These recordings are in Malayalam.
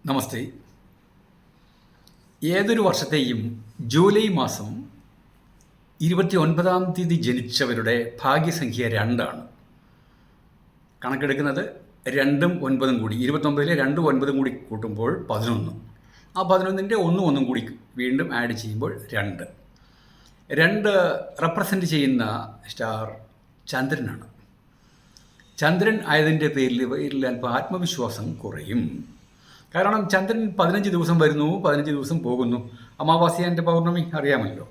നമസ്തേ. ഏതൊരു വർഷത്തെയും ജൂലൈ മാസം 29-ാം തീയതി ജനിച്ചവരുടെ ഭാഗ്യസംഖ്യ 2 ആണ്. കണക്കെടുക്കുന്നത് 2ഉം 9ഉം കൂടി 29-ലെ 2ഉം 9ഉം കൂടി കൂട്ടുമ്പോൾ 11. ആ 11ൻ്റെ 1 കൂടി വീണ്ടും ആഡ് ചെയ്യുമ്പോൾ 2. 2 റെപ്രസെൻ്റ് ചെയ്യുന്ന സ്റ്റാർ ചന്ദ്രനാണ്. ചന്ദ്രൻ ആയതിൻ്റെ പേരിൽ അല്പം ആത്മവിശ്വാസം കുറയും. കാരണം ചന്ദ്രൻ 15 ദിവസം വരുന്നു, 15 ദിവസം പോകുന്നു. അമാവാസ്യ പൗർണമി അറിയാമല്ലോ.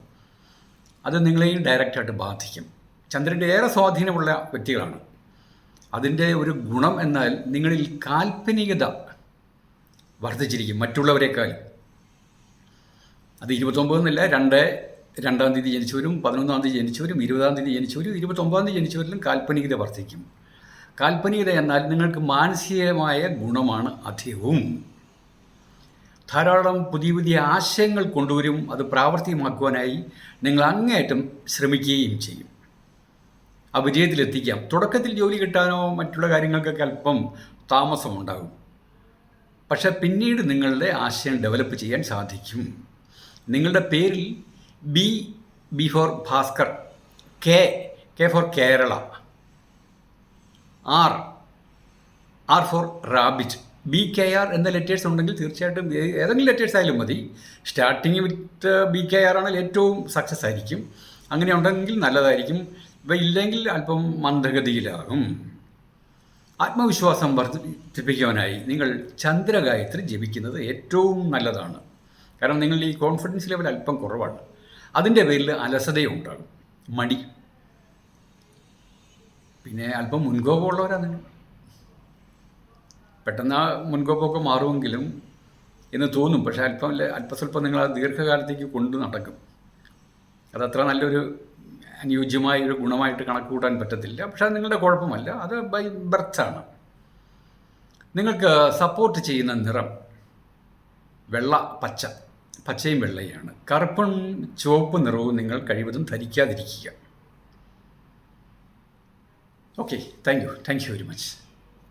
അത് നിങ്ങളെയും ഡയറക്റ്റായിട്ട് ബാധിക്കും. ചന്ദ്രൻ്റെ ഏറെ സ്വാധീനമുള്ള വ്യക്തികളാണ്. അതിൻ്റെ ഒരു ഗുണം എന്നാൽ നിങ്ങളിൽ കാൽപ്പനികത വർദ്ധിച്ചിരിക്കും മറ്റുള്ളവരെക്കാൾ. അത് 29 എന്നല്ല, 2-ാം തീയതി ജനിച്ചവരും 11-ാം തീയതി ജനിച്ചവരും 20-ാം തീയതി ജനിച്ചവരും 29-ാം തീയതി ജനിച്ചവരിലും കാൽപ്പനികത വർദ്ധിക്കും. കാൽപ്പനികത എന്നാൽ നിങ്ങൾക്ക് മാനസികമായ ഗുണമാണ് അധികവും. ധാരാളം പുതിയ ആശയങ്ങൾ കൊണ്ടുവരും. അത് പ്രാവർത്തികമാക്കുവാനായി നിങ്ങൾ അങ്ങേയറ്റം ശ്രമിക്കുകയും ചെയ്യും. ആ വിജയത്തിലെത്തിക്കാം. തുടക്കത്തിൽ ജോലി കിട്ടാനോ മറ്റുള്ള കാര്യങ്ങൾക്കൊക്കെ അല്പം താമസമുണ്ടാകും. പക്ഷെ പിന്നീട് നിങ്ങളുടെ ആശയം ഡെവലപ്പ് ചെയ്യാൻ സാധിക്കും. നിങ്ങളുടെ പേരിൽ B for Bhaskar, K for Kerala, R for rabbit, BKR എന്ന ലെറ്റേഴ്സ് ഉണ്ടെങ്കിൽ തീർച്ചയായിട്ടും ഏതെങ്കിലും ലെറ്റേഴ്സ് ആയാലും മതി. സ്റ്റാർട്ടിങ് വിത്ത് BKR ആണെങ്കിൽ ഏറ്റവും സക്സസ് ആയിരിക്കും. അങ്ങനെ ഉണ്ടെങ്കിൽ നല്ലതായിരിക്കും. ഇവ ഇല്ലെങ്കിൽ അല്പം മന്ദഗതിയിലാകും. ആത്മവിശ്വാസം വർദ്ധിപ്പിക്കുവാനായി നിങ്ങൾ ചന്ദ്രഗായത്രി ജപിക്കുന്നത് ഏറ്റവും നല്ലതാണ്. കാരണം നിങ്ങളുടെ ഈ കോൺഫിഡൻസ് ലെവൽ അല്പം കുറവാണ്. അതിൻ്റെ പേരിൽ അലസതയുണ്ടാകും, മടി, പിന്നെ അല്പം മുൻകോപമുള്ളവരാണ് നിങ്ങൾ. പെട്ടെന്ന് ആ മുൻകോപ്പമൊക്കെ മാറുമെങ്കിലും എന്ന് തോന്നും. പക്ഷേ അല്പസ്വല്പം നിങ്ങൾ ആ ദീർഘകാലത്തേക്ക് കൊണ്ടു നടക്കും. അതത്ര നല്ലൊരു അനുയോജ്യമായ ഒരു ഗുണമായിട്ട് കണക്ക് കൂട്ടാൻ പറ്റത്തില്ല. പക്ഷേ അത് നിങ്ങളുടെ കുഴപ്പമല്ല, അത് ബൈ ബർത്താണ്. നിങ്ങൾക്ക് സപ്പോർട്ട് ചെയ്യുന്ന നിറം പച്ചയും വെള്ളയാണ്. കറുപ്പും ചുവപ്പ് നിറവും നിങ്ങൾ കഴിവതും ധരിക്കാതിരിക്കുക. Okay, thank you very much.